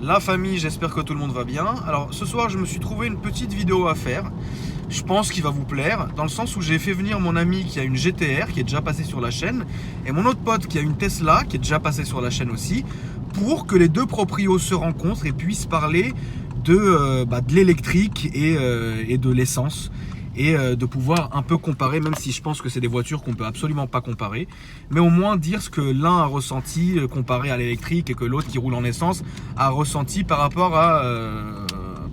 la famille, j'espère que tout le monde va bien. Alors ce soir je me suis trouvé une petite vidéo à faire. Je pense qu'il va vous plaire, dans le sens où j'ai fait venir mon ami qui a une GTR qui est déjà passée sur la chaîne et mon autre pote qui a une Tesla qui est déjà passée sur la chaîne aussi, pour que les deux proprios se rencontrent et puissent parler de l'électrique et de l'essence, et de pouvoir un peu comparer, même si je pense que c'est des voitures qu'on peut absolument pas comparer, mais au moins dire ce que l'un a ressenti comparé à l'électrique et que l'autre qui roule en essence a ressenti par rapport à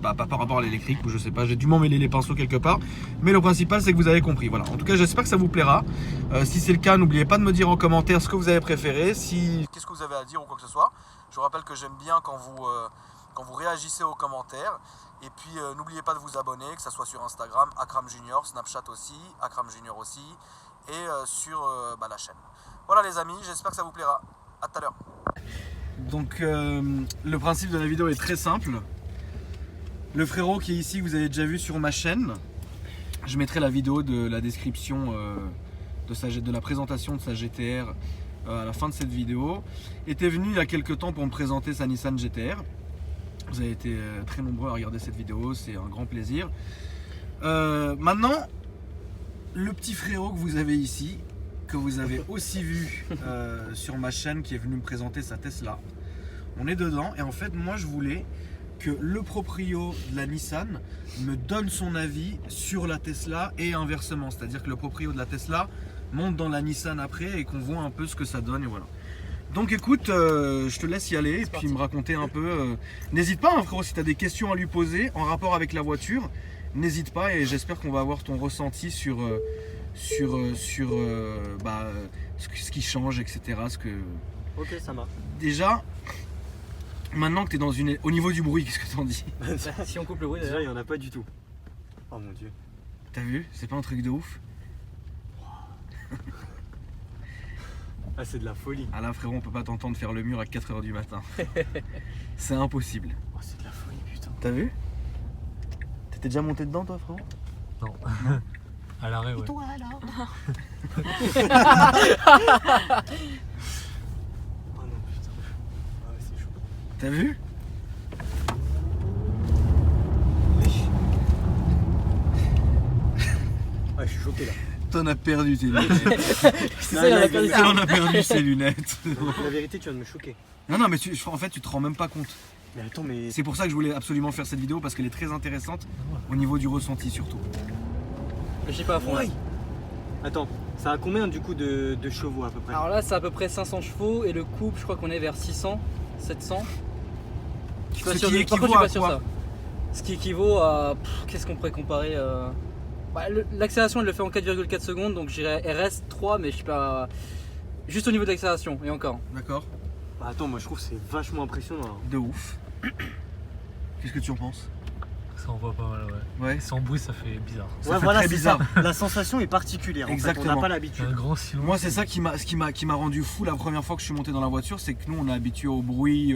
par rapport à l'électrique, ou je sais pas, j'ai dû m'emmêler les pinceaux quelque part, mais le principal c'est que vous avez compris. Voilà, en tout cas j'espère que ça vous plaira. Si c'est le cas, n'oubliez pas de me dire en commentaire ce que vous avez préféré, qu'est-ce que vous avez à dire ou quoi que ce soit. Je vous rappelle que j'aime bien quand vous réagissez aux commentaires. Et puis n'oubliez pas de vous abonner, que ce soit sur Instagram, Akram Junior, Snapchat aussi, Akram Junior aussi, et sur la chaîne. Voilà les amis, j'espère que ça vous plaira. A tout à l'heure. Donc le principe de la vidéo est très simple. Le frérot qui est ici, que vous avez déjà vu sur ma chaîne, je mettrai la vidéo de la description de la présentation de sa GTR à la fin de cette vidéo, était venu il y a quelques temps pour me présenter sa Nissan GTR. Vous avez été très nombreux à regarder cette vidéo, c'est un grand plaisir. Maintenant, le petit frérot que vous avez ici, que vous avez aussi vu sur ma chaîne, qui est venu me présenter sa Tesla, on est dedans. Et en fait, moi je voulais que le proprio de la Nissan me donne son avis sur la Tesla et inversement. C'est-à-dire que le proprio de la Tesla monte dans la Nissan après et qu'on voit un peu ce que ça donne, et voilà. Donc écoute, je te laisse y aller et puis me raconter un peu. N'hésite pas hein, frérot, si tu as des questions à lui poser en rapport avec la voiture, n'hésite pas, et j'espère qu'on va avoir ton ressenti sur ce qui change, etc. Ok, ça marche. Déjà, maintenant que tu es dans une... Au niveau du bruit, qu'est-ce que t'en dis? Si on coupe le bruit, déjà il n'y en a pas du tout. Oh mon dieu. T'as vu? C'est pas un truc de ouf? Ah, c'est de la folie. Ah là frérot, on peut pas t'entendre faire le mur à 4 h du matin. C'est impossible. Oh, c'est de la folie, putain. T'as vu? T'étais déjà monté dedans toi frérot? Non. À l'arrêt, ouais. Et toi alors? Oh non, putain. Ah ouais, c'est chaud. T'as vu? Ouais, je suis choqué là. T'en as perdu tes lunettes. C'est ça, il en a perdu. On a perdu ses lunettes. La vérité, tu viens de me choquer. Non, mais en fait, tu te rends même pas compte. Mais attends, mais. C'est pour ça que je voulais absolument faire cette vidéo, parce qu'elle est très intéressante au niveau du ressenti surtout. Je sais pas à fond là. Ouais. Attends, ça a combien du coup de chevaux à peu près? Alors là c'est à peu près 500 chevaux et le couple je crois qu'on est vers 600, 700. Je suis pas sûr, par contre je suis pas sûr ça. Ce qui équivaut à... Qu'est-ce qu'on pourrait comparer l'accélération elle le fait en 4,4 secondes, donc j'irais RS 3, mais je sais pas... Juste au niveau de l'accélération et encore. D'accord. Bah attends, moi je trouve que c'est vachement impressionnant. Hein. De ouf. Qu'est-ce que tu en penses? Ça envoie pas mal, ouais. Ouais. Sans bruit, ça fait bizarre. Ça fait très bizarre. La sensation est particulière. Exactement. En fait. On n'a pas Il y l'habitude. a un grand silence. Moi c'est ça qui m'a rendu fou la première fois que je suis monté dans la voiture, c'est que nous on est habitué au bruit,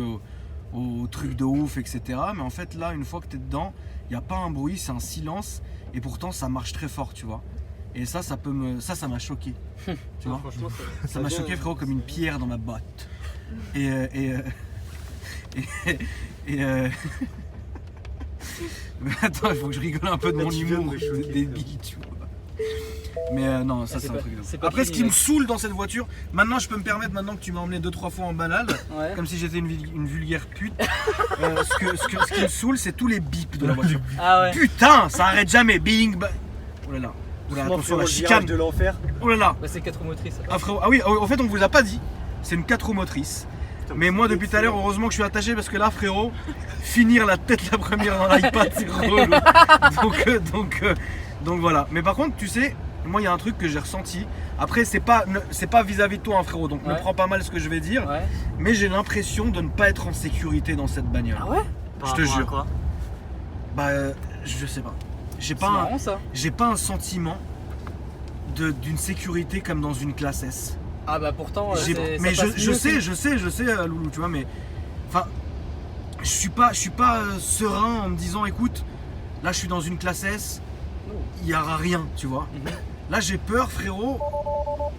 aux trucs de ouf, etc. Mais en fait là, une fois que tu es dedans, il n'y a pas un bruit, c'est un silence, et pourtant ça marche très fort, tu vois. Et ça m'a choqué. Tu vois, franchement, ça m'a choqué frérot, comme une pierre dans ma botte. Mais attends, il faut que je rigole un peu de mon Tu viens de humour, me choquer, c'est débile, tu vois. Mais non, ça c'est un truc de ouf. Après, ce qui me saoule dans cette voiture, maintenant je peux me permettre, maintenant que tu m'as emmené 2-3 fois en balade, Ouais. comme si j'étais une vulgaire pute, ce qui me saoule, c'est tous les bips de la voiture. Ah ouais. Putain, ça arrête jamais, bing, bang. Oh là là, attention la chicane. de l'enfer. Oh là là. Bah, c'est 4 roues motrices. Ah, frérot, ah oui, en fait on vous a pas dit, c'est une 4 roues motrice. Mais moi depuis tout à l'heure, heureusement que je suis attaché, parce que là frérot, finir la tête la première dans l'iPad c'est relou. Donc voilà. Mais par contre tu sais, moi il y a un truc que j'ai ressenti. Après c'est pas vis-à-vis de toi hein, frérot, donc ne prends pas mal ce que je vais dire. Ouais. Mais j'ai l'impression de ne pas être en sécurité dans cette bagnole. Ah ouais? Je te jure. Quoi? Bah je sais pas. J'ai C'est marrant ça. pas un sentiment d'une sécurité comme dans une classe S. Ah bah pourtant Mais je sais Loulou, tu vois, mais enfin je suis pas serein en me disant écoute, là je suis dans une classe S, il y aura rien, tu vois. Là j'ai peur frérot.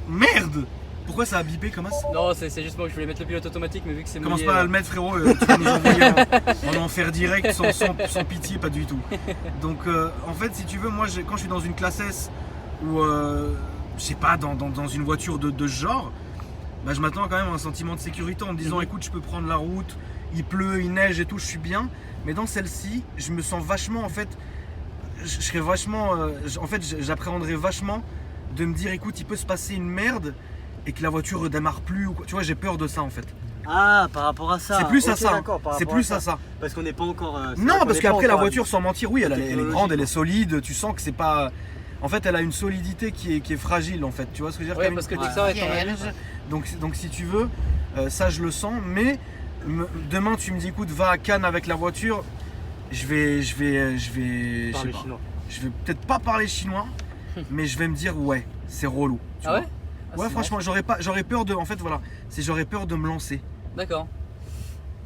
Merde. Pourquoi ça a bipé comme ça? Non, c'est juste moi que je voulais mettre le pilote automatique, mais vu que c'est Commence mouillé, pas à le mettre, frérot, tu vas nous envoyer en enfer direct sans pitié, pas du tout. Donc en fait, si tu veux, moi quand je suis dans une classe S ou je sais pas, dans une voiture de ce genre, bah, je m'attends quand même à un sentiment de sécurité en me disant écoute, je peux prendre la route, il pleut, il neige et tout, je suis bien. Mais dans celle-ci, je me sens vachement en fait, je serais vachement, en fait, j'appréhenderais vachement de me dire écoute, il peut se passer une merde et que la voiture redémarre plus ou quoi. Tu vois, j'ai peur de ça en fait. Ah, par rapport à ça. C'est plus Ok, à ça. d'accord, par C'est rapport plus à ça. Parce qu'on n'est pas encore. c'est Non, vrai qu'on parce n'est qu'après pas la encore voiture, sans mentir, oui, elle est technologie, grande, elle est quoi. solide. Tu sens que c'est pas. En fait, elle a une solidité qui est fragile en fait. Tu vois ce que je veux dire? Ouais, Comme parce que une- dès que ça va être en vierge. Donc si tu veux, ça je le sens. Mais demain, tu me dis écoute, va à Cannes avec la voiture. Je vais, je sais Par les pas. Chinois. Je vais peut-être pas parler chinois, mais je vais me dire ouais, c'est relou. tu Ah vois. ouais? Ah, Ouais, c'est franchement, j'aurais peur de. En fait, voilà, j'aurais peur de me lancer. D'accord.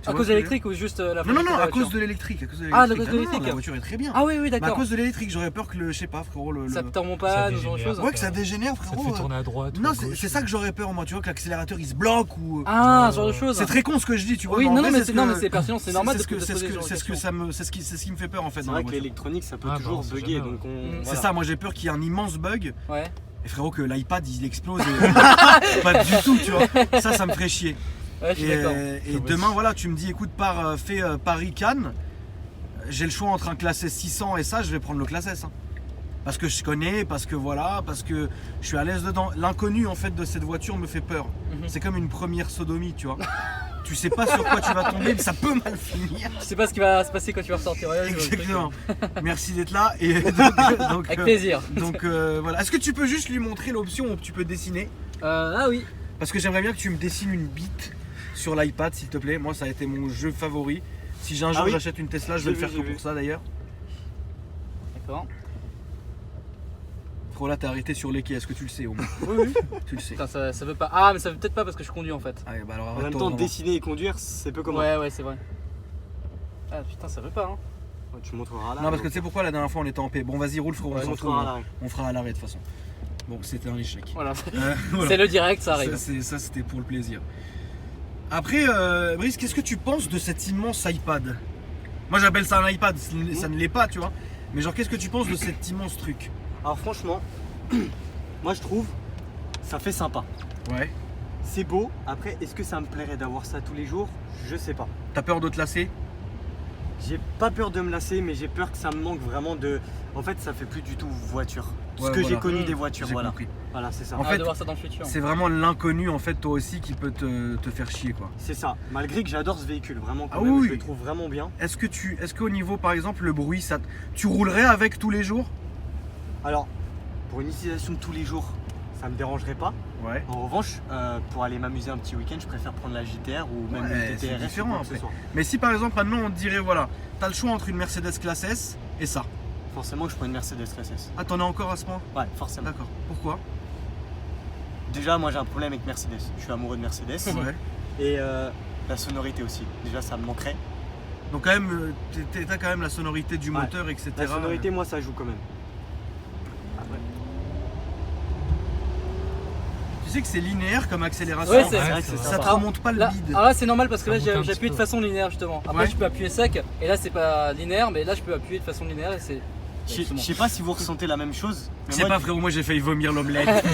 Tu À vois cause ce de que je veux dire? l'électrique ou juste la Non, voiture à cause de l'électrique. Ah, à cause de Non, l'électrique. la voiture est très bien. Ah oui, oui, Mais à d'accord. cause de l'électrique, j'aurais peur que je sais pas, frérot, Ça tombe en Ça panne ou ce genre de dégénère. choses. Ouais, que ça dégénère, Ça te frérot. fait tourner à droite. ou Non, à gauche. c'est ça que j'aurais peur, moi, tu vois, que l'accélérateur il se bloque ou. Ah, ce genre de choses. C'est très con ce que je dis, tu vois. Oui, en non, vrai, mais ce c'est que- non, mais c'est pertinent, c'est normal de ce que- de se c'est poser ce ce genre que de c'est ce que questions. ça me, c'est ce qui me fait peur en fait C'est dans la vrai que voiture. l'électronique, ça peut Ah, toujours bah, on sait bugger. jamais, Donc on. C'est voilà. ça, moi j'ai peur qu'il y ait un immense bug Ouais. et frérot que l'iPad il explose. Et... pas du tout, tu vois. Ça me ferait chier. Ouais, je suis d'accord. Et demain, voilà, tu me dis écoute, fais Paris-Cannes. J'ai le choix entre un classe S 600 et ça, je vais prendre le classe S. Hein. Parce que je connais, parce que voilà, parce que je suis à l'aise dedans. L'inconnu en fait de cette voiture me fait peur. Mhm. C'est comme une première sodomie, tu vois. Tu sais pas sur quoi tu vas tomber, mais ça peut mal finir. Je sais pas ce qui va se passer quand tu vas ressortir. Ouais, je vois le truc. Exactement. Merci d'être là. Et donc, Avec plaisir. donc, voilà. Est-ce que tu peux juste lui montrer l'option où tu peux dessiner? Ah oui. Parce que j'aimerais bien que tu me dessines une bite sur l'iPad, s'il te plaît. Moi, ça a été mon jeu favori. Si j'ai un jour Ah oui. j'achète une Tesla, je vais J'ai le faire vu, que j'ai pour vu. ça d'ailleurs. D'accord. Frérot, là, t'es arrêté sur les quais. Est-ce que tu le sais au moins? Oui, oui. Tu le sais. Putain, ça veut pas. Ah, mais ça veut peut-être pas parce que je conduis en fait. Ah, bah alors, En même arrête-toi, temps, vraiment. dessiner et conduire, c'est peu commun. Ouais, ouais, c'est vrai. Ah putain, ça veut pas, hein. Tu montreras là. Non, parce que tu sais pourquoi la dernière fois on était en paix. Bon, vas-y, roule, frérot. Ouais, on s'en on fout, montrera hein. à l'arrêt. On fera à l'arrêt de toute façon. Bon, c'était un échec. Voilà. Voilà. C'est le direct, ça arrive. Ça, c'était pour le plaisir. Après, Brice, qu'est-ce que tu penses de cet immense iPad? Moi, j'appelle ça un iPad, ça ne l'est pas, tu vois. Mais genre, qu'est-ce que tu penses de cet immense truc? Alors franchement, moi je trouve ça fait sympa. Ouais. C'est beau. Après, est-ce que ça me plairait d'avoir ça tous les jours? Je sais pas. T'as peur de te lasser? J'ai pas peur de me lasser, mais j'ai peur que ça me manque vraiment de. En fait, ça fait plus du tout voiture. Ce Ouais, que j'ai voilà. connu des voitures, J'ai voilà. compris. Voilà, c'est ça. En Ah, fait, de voir ça dans le futur. C'est vraiment l'inconnu, en fait, toi aussi, qui peut te faire chier, quoi. C'est ça. Malgré que j'adore ce véhicule, vraiment, quand Ah même, oui. je le trouve vraiment bien. Est-ce qu'au niveau, par exemple, le bruit, tu roulerais avec tous les jours? Alors, pour une utilisation de tous les jours, ça me dérangerait pas. Ouais. En revanche, pour aller m'amuser un petit week-end, je préfère prendre la GTR ou même Ouais, une c'est TTRS. différent, ou quoi que ce après. soit. Mais si, par exemple, maintenant, on te dirait, voilà, t'as le choix entre une Mercedes classe S et ça. Forcément, je prends une Mercedes classe S. Ah, t'en as encore à ce point? Ouais, forcément. D'accord. Pourquoi? Déjà, moi j'ai un problème avec Mercedes. Je suis amoureux de Mercedes. Ouais. Et la sonorité aussi. Déjà, ça me manquerait. Donc quand même, t'as quand même la sonorité du Ouais. moteur, etc. La sonorité, moi, ça joue quand même. Après. Tu sais que c'est linéaire comme accélération. Ouais, c'est vrai que c'est ça sympa. te remonte pas le Là, bide. alors là, c'est normal parce que Ça là, monte un j'ai petit appuyé de peu. façon linéaire justement. Après, Ouais. je peux appuyer sec et là, c'est pas linéaire, mais là, je peux appuyer de façon linéaire et c'est. Je sais pas si vous ressentez la même chose. Je Mais sais moi, pas, frérot, moi j'ai failli vomir l'omelette.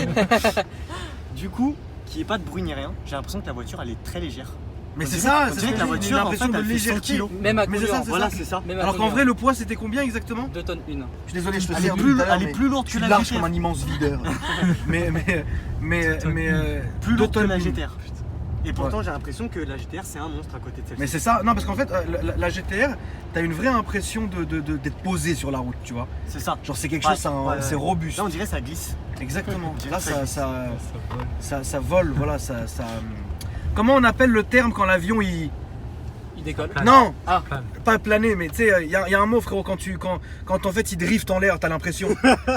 du coup, qu'il n'y ait pas de bruit ni rien, j'ai l'impression que la voiture elle est très légère. Mais On c'est dirait- ça, on c'est dirait ce que la j'ai voiture, en l'impression fait, de elle fait 100 légèreté. kilos. Même à Mais c'est conduire. ça, c'est Voilà, ça. c'est ça. Même à Alors qu'en conduire. vrai, le poids c'était combien exactement? 2 tonnes 1. Je suis désolé, je te Elle dis est un plus, truc tout à l'heure, elle est mais plus lourde je que suis la large comme GTR. un immense videur. mais Plus deux lourde que tonnes la une. GTR. Et pourtant, j'ai l'impression que la GTR c'est un monstre à côté de celle-ci. Mais c'est ça, non parce qu'en fait la GTR, t'as une vraie impression d'être posé sur la route, tu vois. C'est ça. Genre c'est quelque Ouais, chose, ouais, c'est ouais. robuste. Là, on dirait que ça glisse. Exactement. On dirait Là que ça ça vole. ça vole, voilà, ça. Comment on appelle le terme quand l'avion il. Il décolle. Plane. Non, Ah, Plane. pas planer, mais tu sais, il y a un mot frérot quand en fait il drift en l'air, t'as l'impression.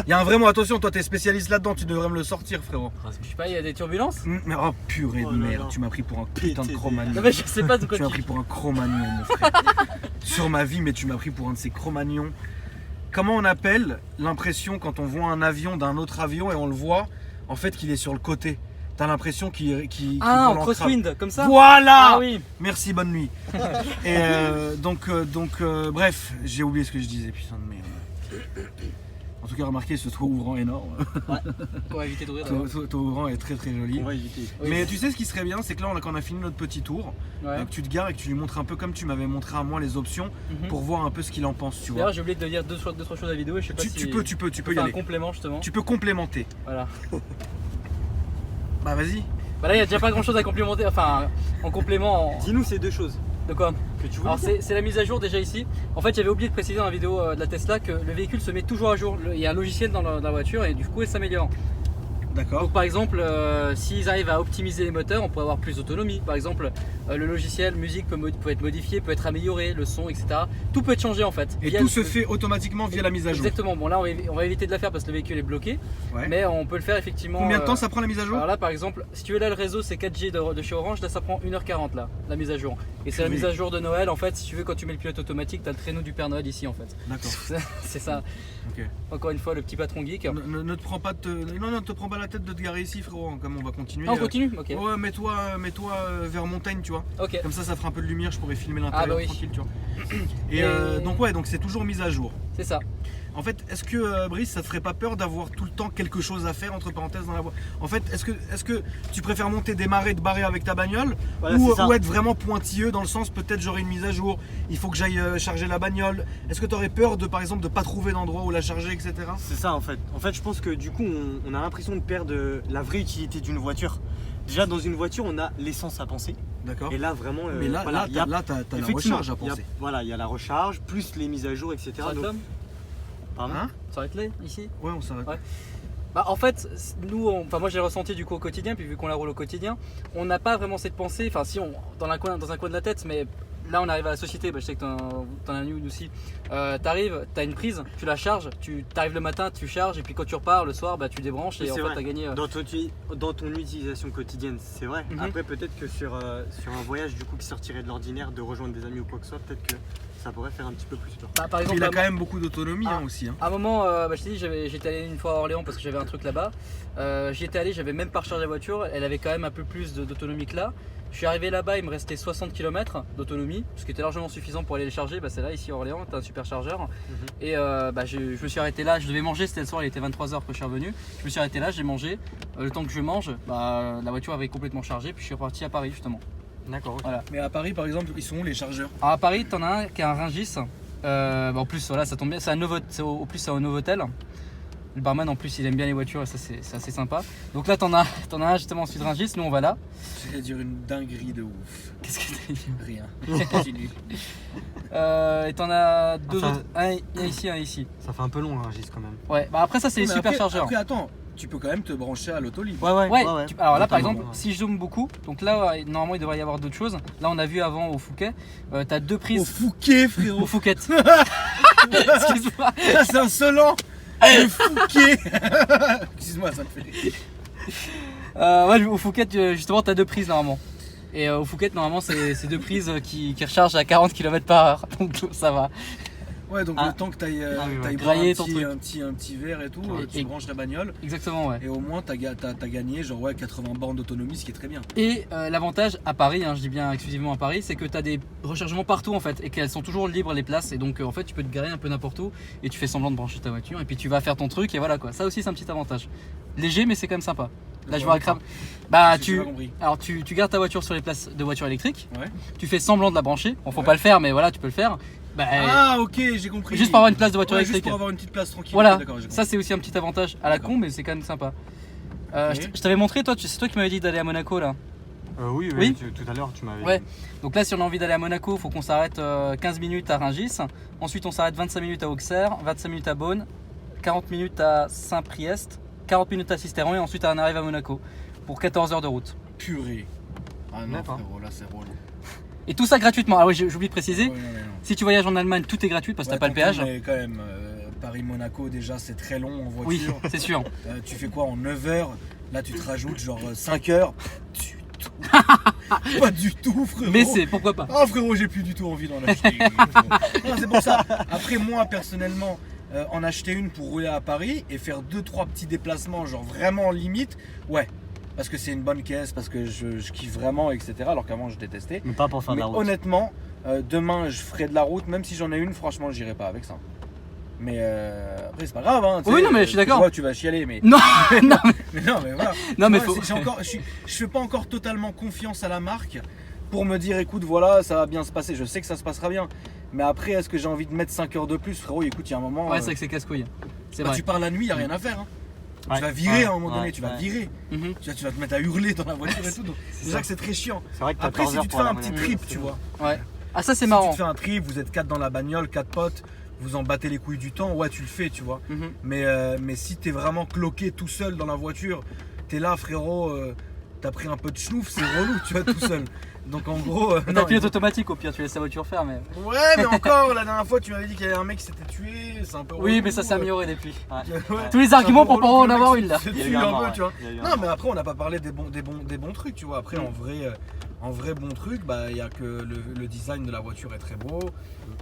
Il y a un vrai mot, attention, toi t'es spécialiste là-dedans, tu devrais me le sortir frérot. je sais pas, il y a des turbulences. Mais oh purée Oh de là merde, là. tu m'as pris pour un putain de PTD. cro-magnon. Non, mais je sais pas de quoi Tu m'as tu. pris pour un cro-magnon mon frère. Sur ma vie, mais tu m'as pris pour un de ces cro-magnons. Comment on appelle l'impression quand on voit un avion d'un autre avion et on le voit en fait qu'il est sur le côté? T'as l'impression qu'il Ah, en vole crosswind, comme ça. Voilà. Ah oui. Merci, bonne nuit. Et bref, j'ai oublié ce que je disais, putain de merde. En tout cas, remarquez ce toit ouvrant énorme. On va éviter d'ouvrir. Le toit ouvrant est très très joli. On va éviter. Mais tu sais ce qui serait bien, c'est que là, quand on a fini notre petit tour, Ouais. que tu te gares et que tu lui montres un peu comme tu m'avais montré à moi les options pour voir un peu ce qu'il en pense, tu vois. D'ailleurs, j'ai oublié de dire deux trois choses à la vidéo et je sais pas si. Tu peux y faire un aller. complément justement. Tu peux complémenter. Voilà. Bah vas-y. Bah là, il y a déjà pas grand chose à complémenter. Enfin, en complément. Dis-nous ces deux choses De quoi? que tu voulais Alors c'est la mise à jour déjà ici. En fait, j'avais oublié de préciser dans la vidéo de la Tesla que le véhicule se met toujours à jour. Il y a un logiciel dans la voiture et du coup, elle s'améliore. D'accord. Donc par exemple, s'ils arrivent à optimiser les moteurs, on peut avoir plus d'autonomie. Par exemple, le logiciel musique peut être modifié, peut être amélioré, le son, etc. Tout peut être changé en fait. Et tout se fait automatiquement via la mise à jour. Exactement. Bon là, on va éviter de la faire parce que le véhicule est bloqué. Ouais. Mais on peut le faire effectivement. Combien de temps ça prend la mise à jour? Alors là, par exemple, si tu veux, là le réseau c'est 4G de chez Orange, là ça prend 1h40 là, la mise à jour. Et c'est la mise à jour de Noël en fait. Si tu veux, quand tu mets le pilote automatique, t'as le traîneau du Père Noël ici en fait. D'accord. C'est ça. Ok. Encore une fois, le petit patron geek. Ne te prends pas non, te prends pas la tête de te garer ici, frérot. Comme on va continuer. Ah, on continue. Ok. Ouais, mets-toi vers montagne, tu vois. Ok. Comme ça fera un peu de lumière. Je pourrais filmer l'intérieur Ah bah oui. tranquille, tu vois. Et donc c'est toujours mise à jour. C'est ça. En fait, est-ce que Brice, ça te ferait pas peur d'avoir tout le temps quelque chose à faire entre parenthèses dans la voie? En fait, est-ce que tu préfères monter, démarrer, te barrer avec ta bagnole Voilà, ou être vraiment pointilleux dans le sens peut-être j'aurai une mise à jour, il faut que j'aille charger la bagnole. Est-ce que tu aurais peur de par exemple de pas trouver d'endroit où la charger, etc. C'est ça en fait. En fait, je pense que du coup, on a l'impression de perdre la vraie utilité d'une voiture. Déjà, dans une voiture, on a l'essence à penser. D'accord. Et là, vraiment. Mais là, voilà, t'as la recharge à penser. Voilà, il y a la recharge, plus les mises à jour, etc. Ça Donc- là Pardon Hein? Ça arrête là, ici. Ouais, on s'arrête. Ouais. Bah en fait, nous, moi j'ai ressenti du coup au quotidien, puis vu qu'on la roule au quotidien, on n'a pas vraiment cette pensée, enfin si on dans un coin de la tête, mais là on arrive à la société, bah, je sais que t'en as une aussi. T'arrives, t'as une prise, tu la charges, tu t'arrives le matin, tu charges, et puis quand tu repars le soir, bah tu débranches et Oui, en c'est fait vrai. t'as gagné. Dans ton utilisation quotidienne, c'est vrai. Mhm. Après, peut-être que sur un voyage du coup qui sortirait de l'ordinaire, de rejoindre des amis ou quoi que ce soit, peut-être que ça pourrait faire un petit peu plus peur. Bah, par exemple, Il a quand même beaucoup d'autonomie Ah. aussi. Hein. à un moment, bah, je t'ai dit, j'étais allé une fois à Orléans parce que j'avais un truc là-bas. J'y étais allé, j'avais même pas rechargé la voiture, elle avait quand même un peu plus d'autonomie que là. Je suis arrivé là-bas, il me restait 60 km d'autonomie, ce qui était largement suffisant pour aller les charger. Bah, c'est là, ici à Orléans, t'as un superchargeur. Et bah, je me suis arrêté là, je devais manger, c'était le soir, il était 23h que je suis revenu. Je me suis arrêté là, j'ai mangé. Le temps que je mange, bah, la voiture avait complètement chargé, puis je suis reparti à Paris justement. D'accord. ok. Voilà. Mais à Paris par exemple, ils sont où les chargeurs? Alors à Paris, t'en as un qui a un Rungis. Bah, en plus, voilà, ça tombe bien, c'est au plus c'est un Novotel. Le barman en plus il aime bien les voitures et ça c'est assez sympa. Donc là t'en as un justement ensuite Rungis, nous on va là. J'allais dire une dinguerie de ouf. Qu'est-ce que t'as dit? Rien. Continue. Et t'en as deux Enfin, autres, un ici, un ici. Ça fait un peu long, hein, Gis, quand même. Ouais, bah après ça c'est les Mais superchargeurs. Après, attends, tu peux quand même te brancher à l'auto-libre. Ouais, alors là par Notamment, exemple, ouais. si je zoome beaucoup, donc là normalement il devrait y avoir d'autres choses. Là on a vu avant au Fouquet, t'as deux Au prises. Fouquet, Au frérot. Fouquet. Excuse-moi. Ça, c'est insolent. Le Fouquet. Excuse-moi, ça me fait rire. Ouais, au Fouquet justement t'as deux prises normalement. Et au Fouquet normalement c'est deux prises qui rechargent à 40 km/h, donc ça va. Ouais, donc Ah. le temps que t'ailles oui, ouais. boire Grailler un ton petit, truc. un petit verre et tout, Ouais. tu Et- branches la bagnole Exactement, ouais. et au moins t'as gagné genre 80 bornes d'autonomie, ce qui est très bien. Et l'avantage à Paris, hein, je dis bien exclusivement à Paris, c'est que tu as des rechargements partout en fait et qu'elles sont toujours libres les places et donc en fait tu peux te garer un peu n'importe où et tu fais semblant de brancher ta voiture et puis tu vas faire ton truc et voilà quoi. Ça aussi c'est un petit avantage. Léger mais c'est quand même sympa. Là je vois D'accord. Bah J'ai pas compris. alors tu gardes ta voiture sur les places de voitures électriques, Ouais. tu fais semblant de la brancher. Bon faut Ouais. pas le faire mais voilà tu peux le faire. Bah, Ah, ok, j'ai compris. juste pour avoir une place de voiture Ouais, électrique. Juste pour avoir une petite place tranquille. Voilà, Ok, d'accord, j'ai ça compris. c'est aussi un petit avantage à la D'accord. con mais c'est quand même sympa. Ok. Je t'avais montré toi, c'est toi qui m'avais dit d'aller à Monaco là. Oui, Oui. tout à l'heure, tu m'avais Ouais. dit. Donc là, si on a envie d'aller à Monaco, il faut qu'on s'arrête 15 minutes à Rungis. Ensuite, on s'arrête 25 minutes à Auxerre, 25 minutes à Beaune, 40 minutes à Saint-Priest, 40 minutes à Sisteron et ensuite on arrive à Monaco pour 14 heures de route. Purée. Ah non, D'accord. frérot, là c'est relou. Et tout ça gratuitement. Ah oui, j'ai oublié de préciser. Ouais, non, non. Si tu voyages en Allemagne, tout est gratuit parce que Ouais, t'as pas le péage. tonton, mais quand même, Paris-Monaco, déjà c'est très long en Oui, voiture. c'est sûr. Tu fais quoi en 9 heures? Là tu te rajoutes genre 5 heures. Du tout. Pas du tout, frérot. Mais c'est pourquoi pas. Oh frérot, j'ai plus du tout envie d'en acheter une. Non, c'est pour ça. Après moi personnellement, en acheter une pour rouler à Paris et faire 2-3 petits déplacements genre vraiment limite, ouais. parce que c'est une bonne caisse, parce que je kiffe vraiment, etc. Alors qu'avant je détestais. Mais pas pour faire de Mais la route. honnêtement, demain je ferai de la route, même si j'en ai une, franchement j'irai pas avec ça. Mais après c'est pas grave, hein, Oui, non, mais je suis d'accord. Tu vois, tu vas chialer, mais Non, non, mais non, mais voilà. non, Tu mais vois, faut. je fais pas encore totalement confiance à la marque pour me dire écoute voilà ça va bien se passer. Je sais que ça se passera bien. Mais après est-ce que j'ai envie de mettre 5 heures de plus, frérot? Écoute, il y a un moment. Ouais, c'est vrai que c'est casse-couille. C'est bah, vrai. tu pars la nuit, y a rien à faire. Hein. Ouais. Tu vas virer à un moment Ouais, donné, ouais, tu vas ouais. virer. Mhm. Tu vas te mettre à hurler dans la voiture et tout. Donc, déjà ça. que c'est très chiant. C'est vrai que Après, 14 si heures tu te pour fais un aller petit en trip, Amérique, tu vois. Ouais. Ah, ça, c'est Si marrant. tu te fais un trip, vous êtes 4 dans la bagnole, 4 potes, vous en battez les couilles du temps, ouais, tu le fais, tu vois. Mhm. Mais si t'es vraiment cloqué tout seul dans la voiture, t'es là, frérot, t'as pris un peu de schnouf, c'est relou, tu vois, tout seul. Donc en gros. T'as non, le pilote automatique au pire, tu laisses la voiture faire, mais. Ouais, mais encore, la dernière fois, tu m'avais dit qu'il y avait un mec qui s'était tué, c'est un peu relou. Oui, mais ça s'est amélioré depuis. Ouais. Ouais. Tous les C'est un arguments peu pour relou pas en que le avoir mec une là. se Il y a tue eu un un mort, peu, tu vois. ouais. Il y a eu un Non, mort. mais après, on n'a pas parlé des bons trucs, tu vois. Après, en vrai bon truc, bah, il y a que le design de la voiture est très beau,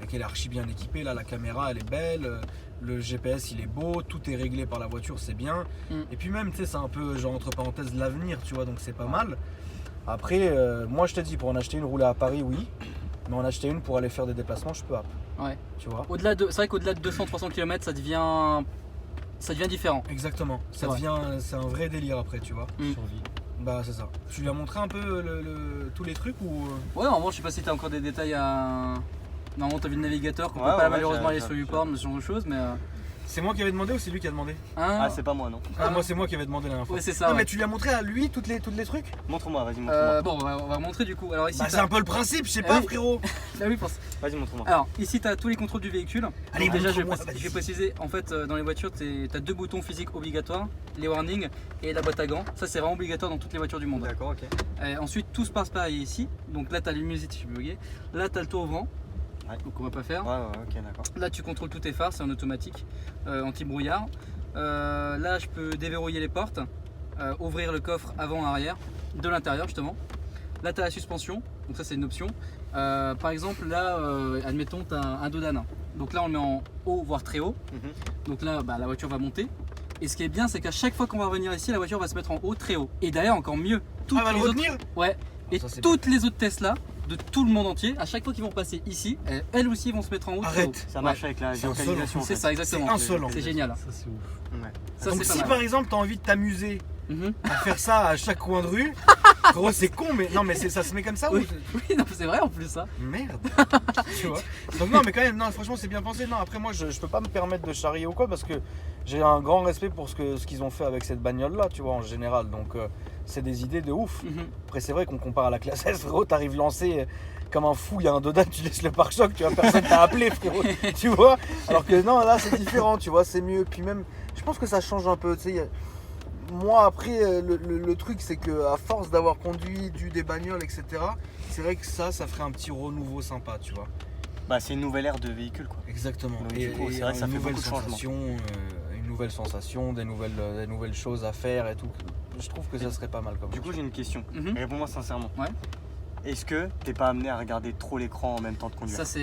et qu'elle est archi bien équipée. Là, la caméra, elle est belle, le GPS, il est beau, tout est réglé par la voiture, c'est bien. Mm. Et puis même, tu sais, c'est un peu, genre, entre parenthèses, l'avenir, tu vois, donc c'est pas mal. Après, moi, je te dis, pour en acheter une roulée à Paris, oui. Mais en acheter une pour aller faire des déplacements, je peux, Ouais. tu vois. C'est vrai qu'au-delà de 200-300 km, ça devient différent. Exactement, C'est ça vrai. devient, c'est un vrai délire après, tu vois. Mm. Survie. Bah c'est ça. Tu lui as montré un peu tous les trucs ou Ouais, en vrai, je sais pas si t'as encore des détails à. Normalement, t'as vu le navigateur, qu'on Ouais, peut pas ouais, malheureusement aller j'ai- sur j'ai- YouPorn, ce genre de choses, mais. c'est moi qui avais demandé ou c'est lui qui a demandé? Hein Ah, c'est pas moi, non. Ah, moi c'est moi qui avais demandé la dernière fois. Ouais, c'est ça. Non Ouais. mais tu lui as montré à lui toutes les trucs? Montre-moi, vas-y, montre-moi. Bon, on va montrer du coup. Alors ici, Bah c'est t'as- un peu le principe, je sais Ah pas oui. frérot. Ah oui, pense. Vas-y, montre-moi. Alors ici, t'as tous les contrôles du véhicule. Allez, Donc, déjà, montre-moi, je vas-y. vais préciser. En fait, dans les voitures, t'as 2 boutons physiques obligatoires, les warnings et la boîte à gants. Ça, c'est vraiment obligatoire dans toutes les voitures du monde. D'accord, ok. Ensuite, tout se passe pareil ici. Donc là, t'as les musiques, je suis bugué. Là, t'as le tour ouvrant. Ouais. Donc on va pas faire. Ouais, ok, d'accord. Là, tu contrôles tous tes phares, c'est en automatique, anti-brouillard. Là, je peux déverrouiller les portes, ouvrir le coffre avant-arrière, de l'intérieur justement. Là, tu as la suspension, donc ça, c'est une option. Par exemple, là, admettons, tu as un dos d'âne. Donc là, on le met en haut, voire très haut. Mhm. Donc là, bah, la voiture va monter. Et ce qui est bien, c'est qu'à chaque fois qu'on va revenir ici, la voiture va se mettre en haut, très haut. Et derrière, encore mieux, toutes Ah, va le les autres, retenir? ouais, et ça, c'est toutes les autres Tesla de tout le monde entier, à chaque fois qu'ils vont passer ici, elles aussi vont se mettre en haut. très haut. Arrête. Ça marche avec la C'est géolocalisation. en C'est fait. ça, exactement. C'est insolent. C'est génial. Ça, c'est ouf. Ouais. Ça, Donc c'est si pas par mal. exemple t'as envie de t'amuser Mhm. à faire ça à chaque coin de rue, gros c'est con mais non mais ça se met comme ça Oui. ou Oui, non, c'est vrai en plus ça. merde. Tu vois. Donc non mais quand même non franchement c'est bien pensé. Non après moi je peux pas me permettre de charrier ou quoi parce que j'ai un grand respect pour ce qu'ils ont fait avec cette bagnole là tu vois en général. Donc c'est des idées de ouf. Mhm. Après c'est vrai qu'on compare à la classe S frérot, t'arrives lancé comme un fou, il y a un Dodan, tu laisses le pare-choc, tu vois, personne t'a appelé frérot, tu vois. Alors que non là c'est différent, tu vois, c'est mieux. Puis même je pense que ça change un peu, tu sais. Moi après le truc c'est que à force d'avoir conduit des bagnoles etc, c'est vrai que ça ferait un petit renouveau sympa tu vois. Bah, c'est une nouvelle ère de véhicule, quoi. Exactement. Donc, du coup, c'est vrai que ça une fait nouvelle beaucoup de changements. sensation, une nouvelle sensation, des nouvelles choses à faire et tout. Je trouve que ça serait pas mal comme Du coup, j'ai une question. Mhm. Réponds-moi sincèrement. Ouais. Est-ce que t'es pas amené à regarder trop l'écran en même temps de conduire? Ça c'est.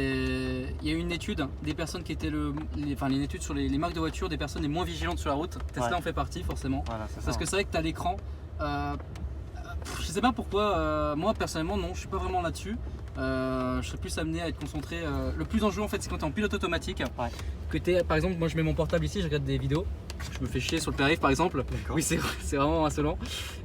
Il y a eu une étude des personnes qui étaient une étude sur les marques de voitures, des personnes les moins vigilantes sur la route. Tesla Ouais. en fait partie forcément. Voilà, c'est ça. Parce que c'est vrai que tu as l'écran. Je sais pas pourquoi, moi personnellement non, je suis pas vraiment là-dessus. Je serais plus amené à être concentré. Le plus enjoué en fait c'est quand tu es en pilote automatique. Ouais. Que t'es, par exemple, moi je mets mon portable ici, je regarde des vidéos. Je me fais chier sur le périph' par exemple. D'accord. Oui, c'est vraiment insolent.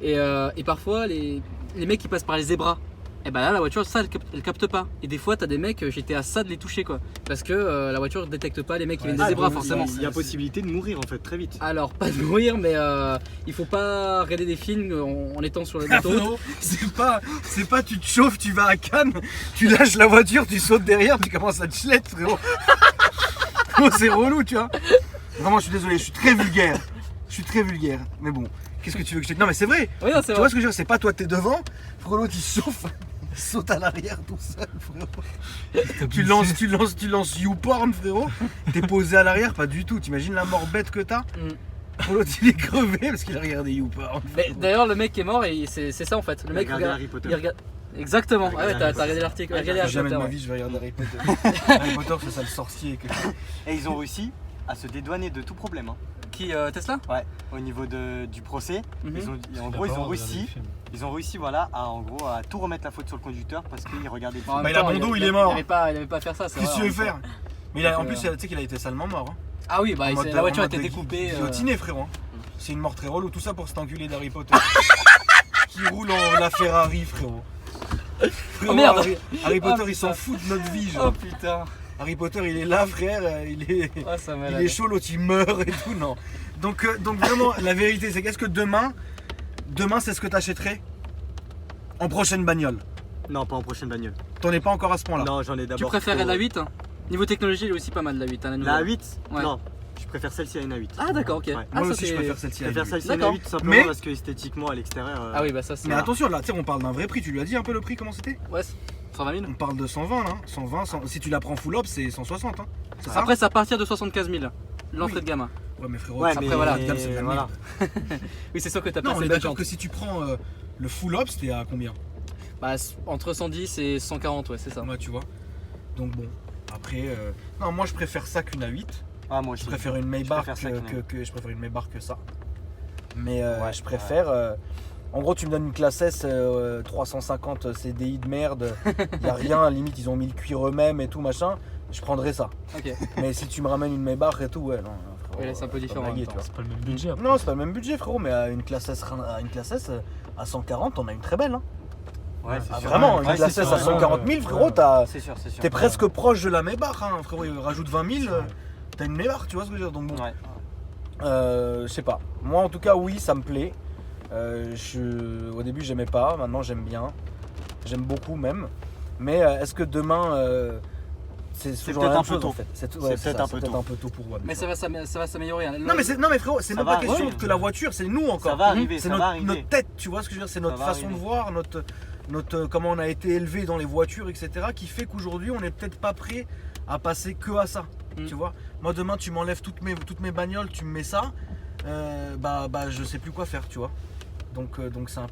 Et parfois les mecs qui passent par les zébras. Et bah là la voiture ça elle capte pas. Et des fois t'as des mecs, j'étais à ça de les toucher quoi. Parce que la voiture détecte pas les mecs qui viennent des zébras forcément. Il y a possibilité de mourir en fait très vite. Alors pas de mourir mais il faut pas regarder des films en étant sur Ah, l'autoroute. frérot, c'est pas tu te chauffes, tu vas à Cannes, tu lâches la voiture, tu sautes derrière, tu commences à te chletter frérot. Frérot, c'est relou tu vois. Vraiment je suis désolé, je suis très vulgaire. Je suis très vulgaire. Mais bon, qu'est-ce que tu veux que je te dise? Non mais c'est vrai. Oui, non, c'est Tu vrai. vois ce que je veux dire? C'est pas toi t'es devant, frérot l'autre il chauffe. Il saute à l'arrière tout seul frérot. Tu lances YouPorn frérot. T'es posé à l'arrière, pas du tout. T'imagines la mort bête que t'as? Frérot l'autre il est crevé parce qu'il a regardé YouPorn. Mais d'ailleurs le mec qui est mort et c'est ça en fait. Le mec Regardez regarde. Harry Potter. Il regarde. Exactement. Ah ouais, t'as regardé l'article. Regardé Harry Jamais de Potter, ma ouais. vie je vais regarder Harry Potter. Harry Potter c'est ça le sorcier. Et ils ont réussi à se dédouaner de tout problème. Hein. Qui Tesla? Ouais, au niveau du procès, Mhm. en gros, ils ont réussi voilà, à tout remettre la faute sur le conducteur parce qu'ils regardaient le En film. même il a temps, bon dos, il est il mort. avait pas à faire ça. Qu'est-ce que tu veux faire? Mais en plus, Donc, tu sais qu'il a été salement mort. Hein. Ah oui, bah En mode- la voiture en a été mode découpée. guillotiné, frérot. C'est une mort très relou. Tout ça pour cet enculé d'Harry Potter. Qui roule en la Ferrari, frérot. Frérot, Oh, merde. Harry Potter, Oh, il s'en putain. fout de notre vie, Oh genre. putain. Harry Potter, il est là, frère. Il est, Oh, ça m'a il est chaud, l'autre, il meurt et tout. Non. Donc vraiment, la vérité, c'est qu'est-ce que demain, c'est ce que t'achèterais en prochaine bagnole? Non, pas en prochaine bagnole. T'en es pas encore à ce point-là. Non, j'en ai d'abord. Tu préfères trop- la 8? Niveau technologie, elle est aussi pas mal la 8. Hein, La nouvelle. 8 Ouais. Non, je préfère celle-ci à une A8. Ah d'accord, ok. Ouais. Ah, Moi ça, aussi, je c'est- préfère celle-ci. Je préfère celle-ci à une D'accord. A8 tout simplement Mais- parce que esthétiquement à l'extérieur. Ah oui, bah ça c'est. Mais attention, là, tu sais, on parle d'un vrai prix. Tu lui as dit un peu le prix, comment c'était? Ouais, 120 000. On parle de 120 là. 120, si tu la prends full up, c'est 160. Hein. C'est ça? Après, c'est à partir de 75 000. L'entrée Oui. de gamme. Ouais, mais frérot, Ouais, après, mais voilà, gamme, c'est de la voilà. merde. Oui, c'est sûr que t'as Non, pas on est ces d'accord jantes. que si tu prends le full up, c'était à combien? Bah, entre 110 et 140, ouais, c'est ça. Ouais, tu vois. Donc bon, après, non, moi je préfère ça qu'une A8. Ah, moi aussi. Je préfère une Maybach préfère ça je préfère une Maybach que ça. Mais Ouais, je préfère. En gros, tu me donnes une classe S 350 CDI de merde. Y a rien, limite ils ont mis le cuir eux-mêmes et tout machin. Je prendrais ça. Ok. Mais si tu me ramènes une Maybach et tout, ouais, non. frérot, Ouais, là, c'est un peu faut différent, blaguer, en même tu temps. C'est pas le même budget. après. vois. Non, c'est pas le même budget, frérot, mais à une classe S, à 140, on a une très belle. Hein. Ouais, c'est Ah, sûr. vraiment, Ouais, une classe c'est S sûr, à 140 000, frérot, C'est sûr, c'est sûr. t'es presque proche de la Maybach, hein, frérot. Il rajoute 20 000, t'as une Maybach, tu vois ce que je veux dire. Donc bon. Ouais. Je sais pas. Moi en tout cas oui ça me plaît. Au début j'aimais pas, maintenant j'aime bien. J'aime beaucoup même. Mais est-ce que demain c'est toujours peut-être la même un peu chose tôt. en fait. C'est C'est peut-être ça, un peu c'est tôt. un peu tôt pour moi. Mais ça va s'améliorer. Hein. Non mais frérot, c'est Ça même va, pas question ouais. que la voiture, c'est nous encore. Ça va arriver, C'est ça va notre arriver. tête, tu vois ce que je veux dire, c'est notre va façon arriver. de voir, notre comment on a été élevé dans les voitures, etc. qui fait qu'aujourd'hui on n'est peut-être pas prêt à passer que à ça. Mm. Tu vois, moi demain tu m'enlèves toutes mes bagnoles, tu me mets ça, bah je sais plus quoi faire, tu vois. Donc c'est un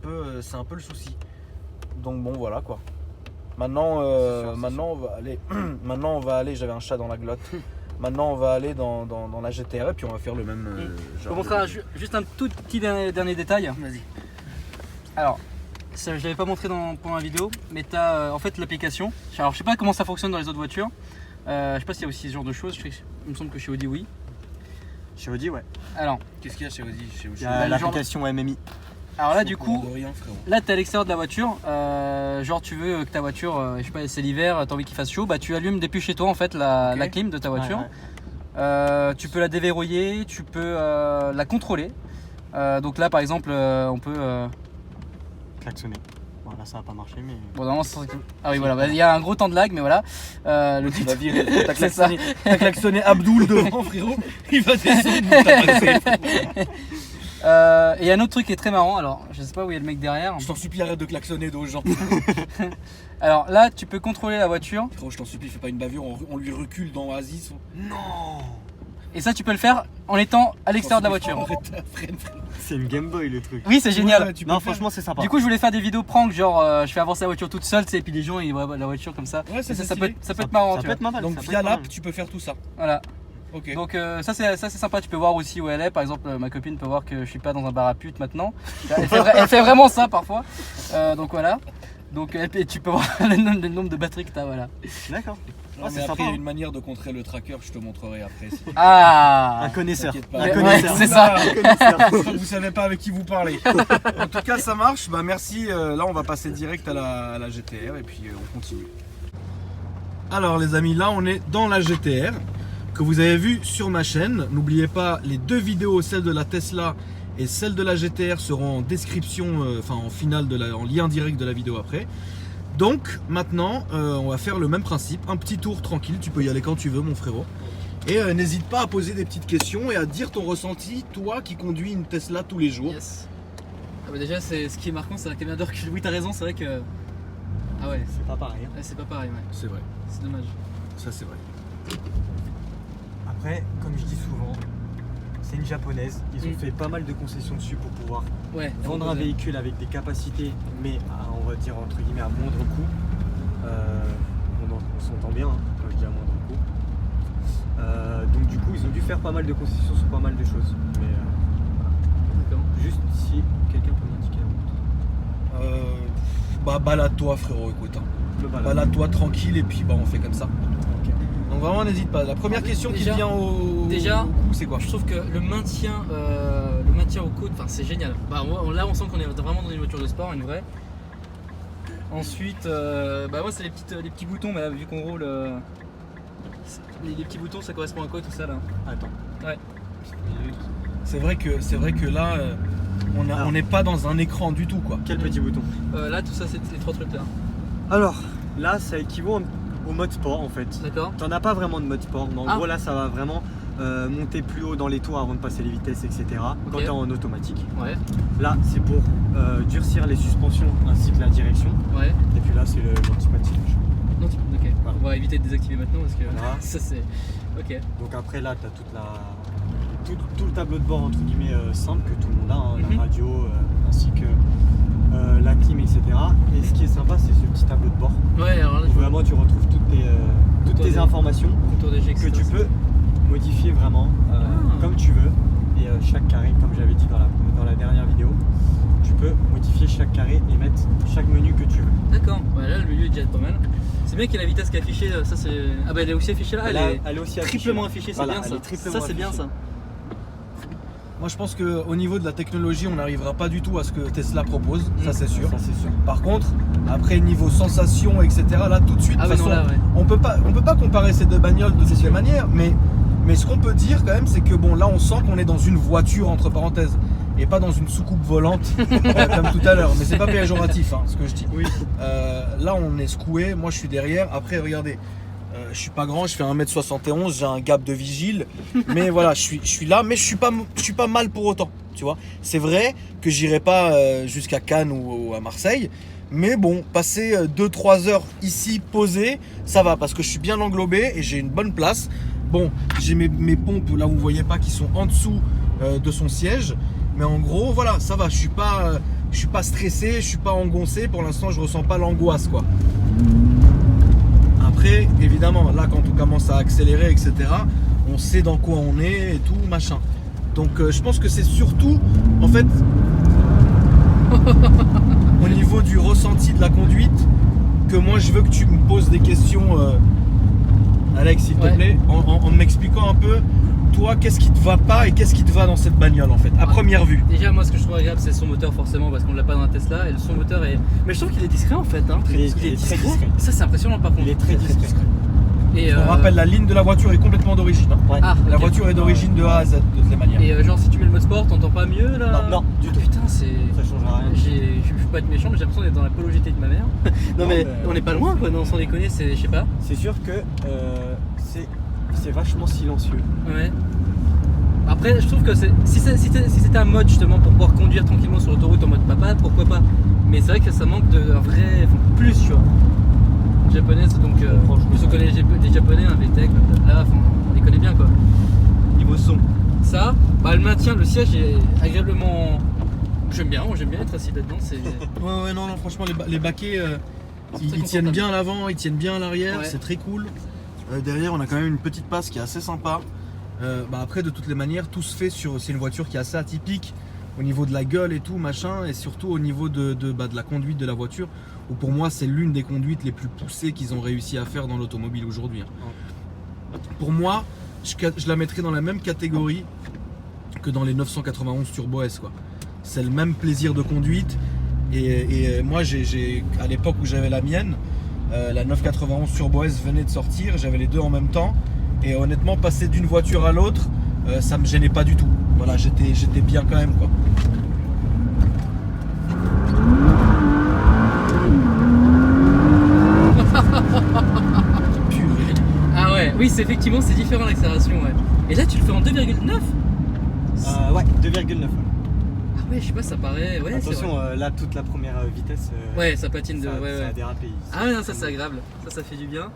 peu le souci. Donc bon voilà quoi. Maintenant maintenant on va aller, j'avais un chat dans la glotte. Maintenant on va aller dans la GTR et puis on va faire le même Je genre peux montrer de- juste un tout petit dernier détail. Vas-y. Alors, ça, je l'avais pas montré pendant la vidéo, mais tu as en fait l'application. Alors, je sais pas comment ça fonctionne dans les autres voitures. Je sais pas s'il y a aussi ce genre de choses. Il me semble que chez Audi, oui. Chez Audi, ouais. Alors, Qu'est-ce qu'il y a chez Audi Il y Bah, a le l'application MMI. là du coup, de rien, frérot. là tu es à l'extérieur de la voiture. Genre, tu veux que ta voiture, je sais pas, c'est l'hiver, tu as envie qu'il fasse chaud, bah tu allumes depuis chez toi en fait la Ok. la clim de ta voiture. Ouais, ouais. Tu peux la déverrouiller, tu peux la contrôler. Donc là, par exemple, on peut. Klaxonner. Bon, là, ça va pas marcher, mais. Bon, normalement, ah oui, voilà, bah, il y a un gros temps de lag, mais voilà. Le Tu vas but, virer, t'as c'est ça. klaxonné Abdoul devant, frérot. Il va descendre, t'as passé. Et il y a un autre truc qui est très marrant. Alors, je sais pas où il y a le mec derrière. Je t'en supplie, arrête de klaxonner aux gens. Alors là, tu peux contrôler la voiture. Frérot, je t'en supplie, fais pas une bavure, on lui recule dans Oasis. Non. Et ça, tu peux le faire en étant à l'extérieur de la voiture. Arrête, freine. C'est une Game Boy le truc. Oui, c'est génial. Ouais, tu peux Non, faire. franchement, c'est sympa. Du coup, je voulais faire des vidéos prank, genre je fais avancer la voiture toute seule, tu sais, et puis les gens ils voient la voiture comme ça. Ouais, Et ça peut stylé. être marrant, ça tu peut vois. être mal. Donc ça peut via être mal. l'app, tu peux faire tout ça. Voilà. Ok. Donc ça c'est sympa, tu peux voir aussi où elle est. Par exemple, ma copine peut voir que je suis pas dans un bar à pute maintenant. Elle fait vraiment ça parfois. Donc voilà. Donc et tu peux voir le nombre de batteries que tu as, voilà. D'accord. Non, Ah, mais c'est après, sympa. il y a hein. une manière de contrer le tracker, je te montrerai après. Si... Ah. Un connaisseur. t'inquiète pas. Un Ouais, connaisseur. c'est ça. Un connaisseur. Vous savez pas avec qui vous parlez. En tout cas, ça marche. Bah merci. Là, on va passer direct à la GTR et puis on continue. Alors, les amis, là, on est dans la GTR que vous avez vu sur ma chaîne. N'oubliez pas, les deux vidéos, celle de la Tesla et celle de la GTR, seront en description, enfin en finale en lien direct de la vidéo après. Donc maintenant, on va faire le même principe, un petit tour tranquille. Tu peux y aller quand tu veux, mon frérot. Et n'hésite pas à poser des petites questions et à dire ton ressenti, toi qui conduis une Tesla tous les jours. Yes. Ah bah déjà, ce qui est marquant, c'est la caméra de recul. Oui, t'as raison, c'est vrai que. Ah ouais, C'est pas pareil. hein. ouais, c'est pas pareil, ouais. C'est vrai, C'est dommage. ça c'est vrai. Après, comme je dis souvent, c'est une japonaise. Ils ont Mm. fait pas mal de concessions dessus pour pouvoir Ouais. vendre un véhicule avec des capacités, mais on va dire entre guillemets à moindre coût. On s'entend bien hein, quand je dis à moindre coût. Donc du coup ils ont dû faire pas mal de concessions sur pas mal de choses. Mais D'accord. juste si quelqu'un peut m'indiquer la route. Bah balade-toi frérot, écoute. Hein. Le balade. Balade-toi tranquille et puis bah on fait comme ça. Ok. Donc vraiment n'hésite pas. La première question Déjà- qui vient au coup, c'est quoi? Je trouve que le maintien aux côtes, enfin c'est génial. Bah, là on sent qu'on est vraiment dans une voiture de sport, une vraie. Ensuite, bah moi c'est les petits boutons, mais là vu qu'on roule, les petits boutons ça correspond à quoi tout ça là? Attends. Ouais. C'est vrai que là on n'est pas dans un écran du tout quoi. Quel petit bouton? Là tout ça c'est les 3 trucs là. Alors là ça équivaut au mode sport en fait. D'accord. T'en as pas vraiment de mode sport, mais en Ah. gros là ça va vraiment monter plus haut dans les toits avant de passer les vitesses, etc. Quand Ok. t'es en automatique. Ouais, Là c'est pour durcir les suspensions ainsi que la direction. ouais. Et puis là c'est l'anti-patinage. Non, ok. Voilà. On va éviter de désactiver maintenant parce que Voilà. ça c'est. Ok. Donc après là t'as tout le tableau de bord entre guillemets simple que tout le monde a, hein, Mhm. la radio ainsi que la clim, etc. Et ce qui est sympa c'est ce petit tableau de bord Ouais, alors là où je vois vraiment tu retrouves toutes Contour tes des- informations contour des que tu peux modifier vraiment comme tu veux. Et chaque carré, comme j'avais dit dans la dernière vidéo, tu peux modifier chaque carré et mettre chaque menu que tu veux. D'accord, ouais, là le milieu est déjà pas mal. C'est bien qu'il y ait la vitesse qui est affichée, ça c'est. Ah bah elle est aussi affichée là, Là, elle est aussi triplement affichée, c'est Voilà, bien elle ça. est triplement Ça c'est bien affichée. ça. Moi je pense qu'au niveau de la technologie on n'arrivera pas du tout à ce que Tesla propose, ça c'est sûr. Ça c'est sûr. Par contre, après niveau sensation, etc. Là tout de suite, de Ah toute ouais, non façon, là ouais. on peut pas comparer ces deux bagnoles de toutes les sûr. manières, mais ce qu'on peut dire quand même, c'est que bon, là on sent qu'on est dans une voiture entre parenthèses et pas dans une soucoupe volante comme tout à l'heure. Mais c'est pas péjoratif, hein, ce que je dis. Oui. Là on est secoué, moi je suis derrière. Après regardez, je suis pas grand, je fais 1m71, j'ai un gap de vigile, mais voilà, je suis là, mais je suis pas mal pour autant. Tu vois, c'est vrai que j'irai pas jusqu'à Cannes ou à Marseille. Mais bon, passer 2-3 heures ici posé, ça va parce que je suis bien englobé et j'ai une bonne place. Bon, j'ai mes pompes là vous voyez pas qui sont en dessous de son siège, mais en gros voilà, ça va. Je suis pas stressé, je suis pas engoncé. Pour l'instant, je ressens pas l'angoisse quoi. Après, évidemment, là quand on commence à accélérer, etc., on sait dans quoi on est et tout machin. Donc je pense que c'est surtout en fait au niveau du ressenti de la conduite que moi je veux que tu me poses des questions Alex s'il te Ouais. plaît en m'expliquant un peu toi qu'est-ce qui te va pas et qu'est-ce qui te va dans cette bagnole en fait à Ouais. première vue. Déjà moi ce que je trouve agréable c'est son moteur forcément parce qu'on l'a pas dans la Tesla et son moteur est. Mais je trouve qu'il est discret en fait hein. Il est très discret. Ça c'est impressionnant par contre. Il est très discret. Et, On rappelle la ligne de la voiture est complètement d'origine. Hein. Ouais. Ah, La ok. voiture est d'origine de A à Z de toutes les manières. Et genre si tu mets le mode sport t'entends pas mieux là? Non, du tout. Putain c'est. Ça changera rien. Je veux pas être méchant mais j'ai l'impression d'être dans l'Apollo GT de ma mère. non mais on n'est pas loin quoi, non sans déconner c'est. Je sais pas. C'est sûr que c'est vachement silencieux. Ouais. Après, je trouve que si c'était un mode justement pour pouvoir conduire tranquillement sur l'autoroute en mode papa, pourquoi pas. Mais c'est vrai que ça manque de un vrai plus, tu vois. Japonaise, donc Franchement, plus on connaît les japonais, un VTEC, là, enfin, on les connaît bien quoi. Niveau son. Ça, bah le maintien, le siège est agréablement. J'aime bien être assis là-dedans. C'est. Ouais, non, franchement, les baquets, C'est ils très tiennent confortable. bien à l'avant, ils tiennent bien à l'arrière, Ouais. c'est très cool. Derrière, on a quand même une petite passe qui est assez sympa. Après, de toutes les manières, tout se fait sur. C'est une voiture qui est assez atypique au niveau de la gueule et tout, machin, et surtout au niveau de la conduite de la voiture, où pour moi, c'est l'une des conduites les plus poussées qu'ils ont réussi à faire dans l'automobile aujourd'hui. Hein. Pour moi, je la mettrais dans la même catégorie que dans les 991 Turbo S, quoi. C'est le même plaisir de conduite. Et moi, à l'époque où j'avais la mienne, la 991 Turbo S venait de sortir, j'avais les deux en même temps. Et honnêtement, passer d'une voiture à l'autre, ça me gênait pas du tout. Voilà, j'étais bien quand même, quoi. Purée. Ah ouais, oui, c'est effectivement c'est différent l'accélération, ouais. Et là, tu le fais en 2,9? Ouais, 2,9. Ah ouais, je sais pas, ça paraît. Ouais, c'est Attention, vrai. là, toute la première vitesse, Ouais, ça patine de. ça, Ouais, ça a ouais. dérapé. Ah ouais, non, ça c'est agréable, ça fait du bien.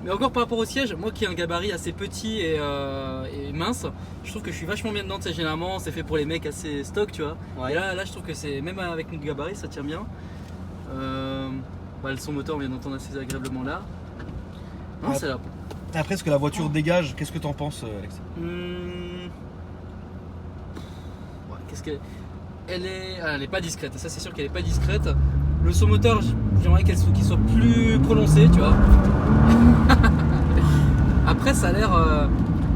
Mais encore par rapport au siège, moi qui ai un gabarit assez petit et mince, je trouve que je suis vachement bien dedans. Tu sais, généralement c'est fait pour les mecs assez stock, tu vois. Ouais. Et là, je trouve que c'est même avec notre gabarit, ça tient bien. Le son moteur, on vient d'entendre assez agréablement là. Non, Ouais. c'est là. Après, ce que la voiture dégage, qu'est-ce que t'en penses, Alex? Ouais, qu'est-ce qu'elle... Elle est pas discrète, ça c'est sûr qu'elle est pas discrète. Le son moteur, j'aimerais qu'il soit plus prononcé, tu vois. Après, ça a l'air...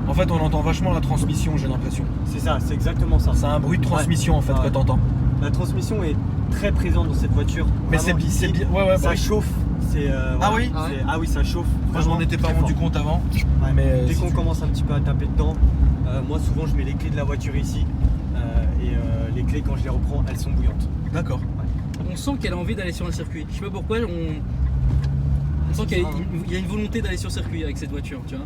En fait, on entend vachement la transmission, j'ai l'impression. C'est ça, c'est exactement ça. C'est un bruit de transmission en fait que t'entends. La transmission est très présente dans cette voiture. Mais vraiment, c'est bien. Ouais, ça chauffe. Ah oui. Ah oui, ça chauffe. Moi, je m'en étais pas rendu compte avant. Ouais. Mais dès qu'on commence un petit peu à taper dedans, moi souvent je mets les clés de la voiture ici et les clés quand je les reprends, elles sont bouillantes. D'accord. On sent qu'elle a envie d'aller sur un circuit. Je sais pas pourquoi, on sent qu'il y a une volonté d'aller sur le circuit avec cette voiture, tu vois.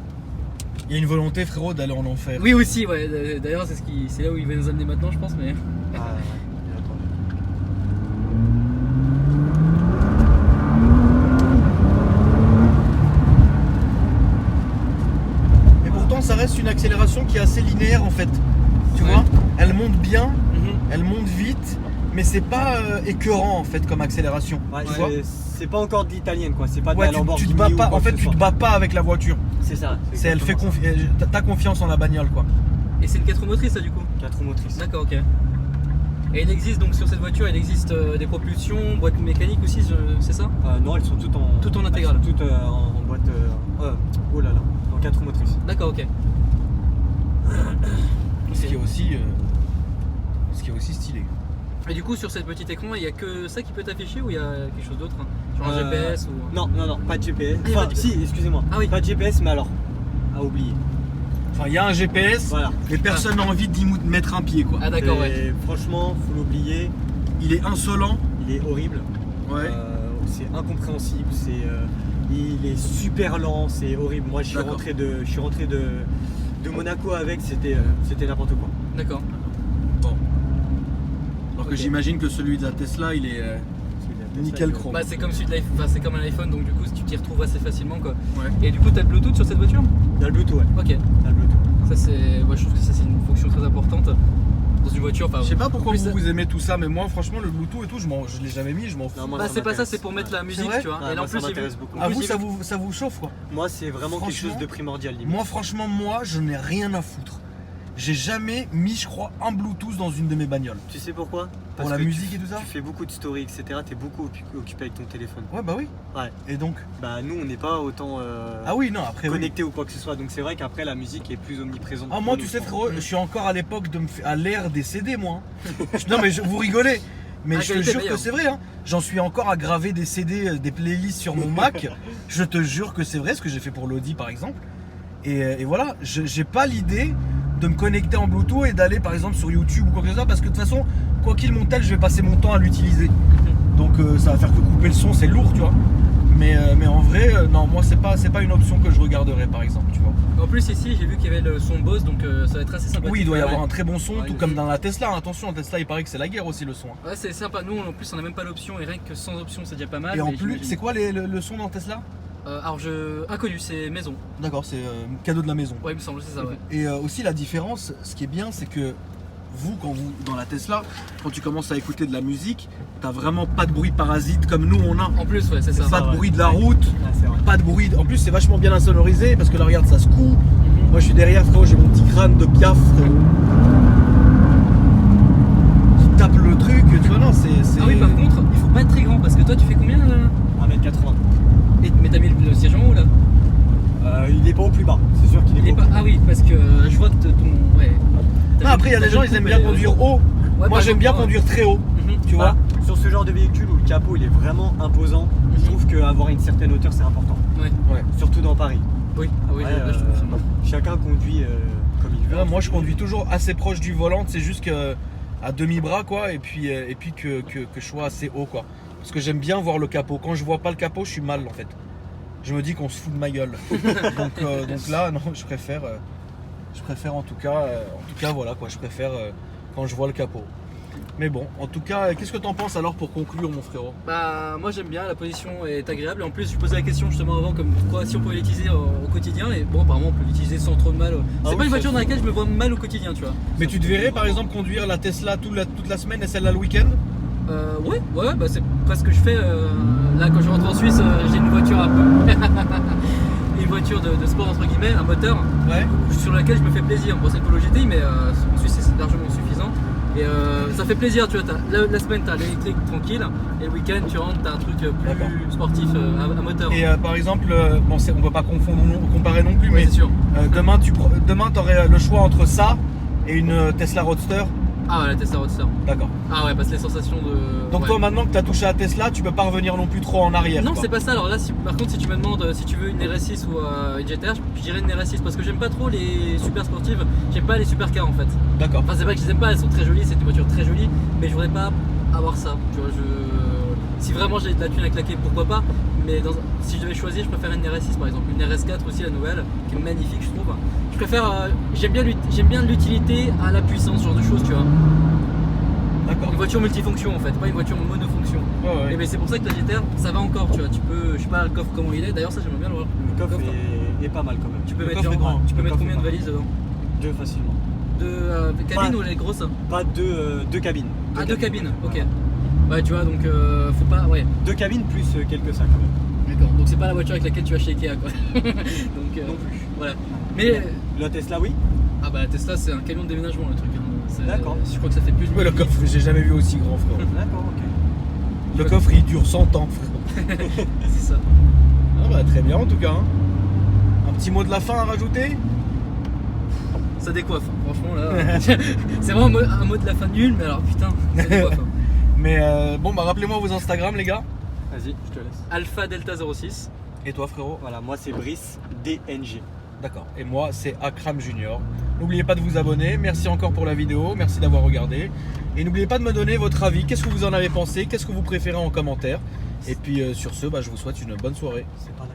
Il y a une volonté, frérot, d'aller en enfer. Oui aussi, ouais. D'ailleurs, c'est là où il va nous amener maintenant, je pense. Mais Et pourtant, ça reste une accélération qui est assez linéaire en fait. Tu vois, elle monte bien, elle monte vite, mais c'est pas écœurant en fait comme accélération. Ouais, tu vois, c'est pas encore de l'italienne quoi, c'est pas de la Lamborghini. Tu te bats pas, en fait, tu te bats pas avec la voiture. C'est ça. Elle fait t'as confiance en la bagnole quoi. Et c'est une 4 roues motrices ça du coup? 4 roues motrices. D'accord, ok. Et il existe donc sur cette voiture, il existe des propulsions, boîte mécanique aussi, c'est ça? Non, elles sont toutes en intégrale. Toutes en boîte. Oh là là, en 4 roues motrices. D'accord, ok. Ce qui est aussi stylé. Et du coup, sur cette petite écran, il n'y a que ça qui peut t'afficher ou il y a quelque chose d'autre? Genre un GPS ou... Non, pas de GPS. Ah, Enfin, si, excusez-moi. Ah oui. Pas de GPS, mais alors, à oublier. Enfin, il y a un GPS, Voilà. mais personne n'a envie d'y mettre un pied quoi. Ah d'accord, ouais. Et franchement, faut l'oublier. Il est insolent. Il est horrible. Ouais. C'est incompréhensible. Il est super lent. C'est horrible. Moi, je suis rentré de Monaco avec. C'était n'importe quoi. D'accord. Bon. Alors que Ok. j'imagine que celui de la Tesla, il est nickel chrome. Bah, c'est comme celui de l'iPhone, enfin, c'est comme un iPhone, donc du coup tu t'y retrouves assez facilement quoi. Ouais. Et du coup, t'as le Bluetooth sur cette voiture? Il y a le Bluetooth, ouais. Ok. Il y a le Bluetooth. Ça c'est, ouais, je trouve que ça c'est une fonction très importante dans une voiture. Enfin, Je sais pas pourquoi plus, vous aimez tout ça, mais moi franchement le Bluetooth et tout, je l'ai jamais mis, je m'en fous. Non, moi, Bah ça c'est pas ça, m'intéresse. c'est pour mettre la musique, vrai tu vois. Ouais, Et là, moi, en plus ça j'ai vu. m'intéresse beaucoup. Ah en plus, vous j'ai vu- ça vous chauffe quoi? Moi, c'est vraiment quelque Franchement, chose de primordial. limite. Moi franchement je n'ai rien à foutre. J'ai jamais mis je crois un Bluetooth dans une de mes bagnoles. Tu sais pourquoi? Pour la musique et tout ça? Tu fais beaucoup de stories, etc. T'es beaucoup occupé avec ton téléphone. Ouais bah oui. Ouais. Et donc? Bah nous, on n'est pas autant Ah oui non après oui. connecté ou quoi que ce soit. Donc c'est vrai qu'après la musique est plus omniprésente. Ah pour moi nous. tu sais frérot, je suis encore à l'époque à l'ère des CD moi. Non mais vous rigolez. Mais Ah, je te qualité jure que meilleure. c'est vrai, hein. J'en suis encore à graver des CD, des playlists sur mon Mac. Je te jure que c'est vrai, ce que j'ai fait pour l'Audi par exemple. Et voilà, j'ai pas l'idée de me connecter en Bluetooth et d'aller par exemple sur YouTube ou quoi que ce soit, parce que de toute façon, quoi qu'il monte, je vais passer mon temps à l'utiliser. Donc ça va faire que couper le son, c'est lourd, tu vois. Mais en vrai, non, moi c'est pas une option que je regarderais par exemple, tu vois. En plus ici, j'ai vu qu'il y avait le son Bose, donc ça va être assez sympathique. Oui, il doit y Ouais. avoir un très bon son, Ouais, tout il comme est- dans la Tesla. Attention, la Tesla, il paraît que c'est la guerre aussi le son. Hein. Ouais, c'est sympa. Nous, en plus, on a même pas l'option et rien que sans option, c'est déjà pas mal. Et en mais plus, j'imagine- c'est quoi le son dans Tesla? Alors, inconnu, c'est maison. D'accord, c'est cadeau de la maison. Ouais, il me semble, c'est ça, ouais. Et aussi la différence, ce qui est bien, c'est que vous, dans la Tesla, quand tu commences à écouter de la musique, t'as vraiment pas de bruit parasite comme nous on a. En plus, ouais, c'est ça. Pas de ouais. bruit de la route, Ah, c'est vrai. pas de bruit. En plus, c'est vachement bien insonorisé parce que là, regarde, ça secoue. Moi, je suis derrière, frérot, j'ai mon petit crâne de Piaf, frérot, qui tape le truc. Tu vois, non, c'est. Ah oui, par contre, il faut pas être très grand parce que toi, tu fais combien 1m80. Mais t'as mis le siège en haut là? Il est pas au plus bas, c'est sûr qu'il est, Il est pas. pas. Ah oui, parce que je vois que ton. Ouais. Non, après, il y a des gens, ils aiment bien conduire haut. Ouais, Moi, par j'aime bien exemple, conduire très haut. Tu vois. Voilà. Sur ce genre de véhicule où le capot il est vraiment imposant, je trouve qu'avoir une certaine hauteur c'est important. Ouais. Surtout dans Paris. Oui, ah oui, Ouais, là, je trouve ça. chacun conduit comme il veut. Ouais, moi je conduis toujours assez proche du volant, c'est juste que à demi-bras quoi, et puis que je sois assez haut quoi. Parce que j'aime bien voir le capot. Quand je vois pas le capot, je suis mal en fait. Je me dis qu'on se fout de ma gueule. donc là, non, je préfère en tout cas voilà quoi, je préfère quand je vois le capot. Mais bon, en tout cas, qu'est-ce que t'en penses alors pour conclure mon frérot? Bah moi j'aime bien, la position est agréable et en plus je posais la question justement avant comme quoi si on pouvait l'utiliser au quotidien et bon apparemment on peut l'utiliser sans trop de mal. C'est oui, pas une ça, voiture dans laquelle je me vois mal au quotidien tu vois. Mais tu te verrais par exemple conduire la Tesla toute la semaine et celle-là le week-end? Ouais, bah c'est presque ce que je fais là quand je rentre en Suisse, j'ai une voiture un peu une voiture de sport entre mets un moteur Ouais. sur lequel je me fais plaisir. Bon, c'est une Polo GTI, mais en Suisse c'est largement suffisant. Et ça fait plaisir, tu vois. La semaine, t'as l'électrique tranquille, et le week-end, tu rentres, t'as un truc D'accord. plus sportif à moteur. Et par exemple, bon, on peut pas comparer non plus, Ouais, mais c'est sûr. demain tu aurais le choix entre ça et une Tesla Roadster. Ah ouais, la Tesla Roadster. D'accord. Ah ouais, parce que les sensations de. Donc ouais. toi, maintenant que tu as touché à Tesla, tu peux pas revenir non plus trop en arrière. Non, quoi. c'est pas ça. Alors là, par contre, si tu me demandes si tu veux une RS6 ou une GTR, je dirais une RS6 parce que j'aime pas trop les super sportives. J'aime pas les supercars en fait. D'accord. Enfin, c'est vrai que je les aime pas, elles sont très jolies, c'est des voitures très jolies, mais je voudrais pas avoir ça. Tu vois, si vraiment j'ai de la thune à claquer, pourquoi pas. Mais si je devais choisir, je préfère une RS6 par exemple. Une RS4 aussi, la nouvelle, qui est magnifique, je trouve. Je préfère. J'aime bien l'utilité à la puissance, ce genre de choses, tu vois. D'accord. Une voiture multifonction en fait, pas une voiture monofonction. Ouais, ouais. Et ben c'est pour ça que la GTR, ça va encore, tu vois. Tu peux, je sais pas le coffre comment il est. D'ailleurs, ça j'aimerais bien le voir. Le coffre est pas mal quand même. Tu peux Le mettre, coffre est grand. tu peux Le mettre coffre combien est de pas valises dedans? 2 facilement. Deux cabines Pas- ou les grosses? Pas deux cabines. Ah, deux cabines, ok. Voilà. Ouais, tu vois, donc faut pas. Ouais, 2 cabines plus quelques sacs quand même. d'accord. Donc c'est pas la voiture avec laquelle tu vas chez Ikea quoi. Donc Non plus. voilà. Mais La Tesla, oui. ah bah la Tesla c'est un camion de déménagement le truc. Hein. D'accord. Je crois que ça fait plus de. Ouais, le coffre, j'ai jamais vu aussi grand, frère. D'accord, ok. Le coffre, il dure 100 ans, frère. C'est ça. Ah bah très bien en tout cas. Hein. Un petit mot de la fin à rajouter? Ça décoiffe, hein. Franchement là. C'est vraiment un mot de la fin nul, mais alors putain, ça décoiffe. Hein. Mais bon, bah rappelez-moi vos Instagram, les gars. Vas-y, je te laisse. Alpha Delta 06. Et toi, frérot? Voilà, moi c'est Brice DNG. D'accord. Et moi, c'est Akram Junior. N'oubliez pas de vous abonner. Merci encore pour la vidéo. Merci d'avoir regardé. Et n'oubliez pas de me donner votre avis. Qu'est-ce que vous en avez pensé? Qu'est-ce que vous préférez en commentaire? Et puis sur ce, bah, je vous souhaite une bonne soirée. C'est pas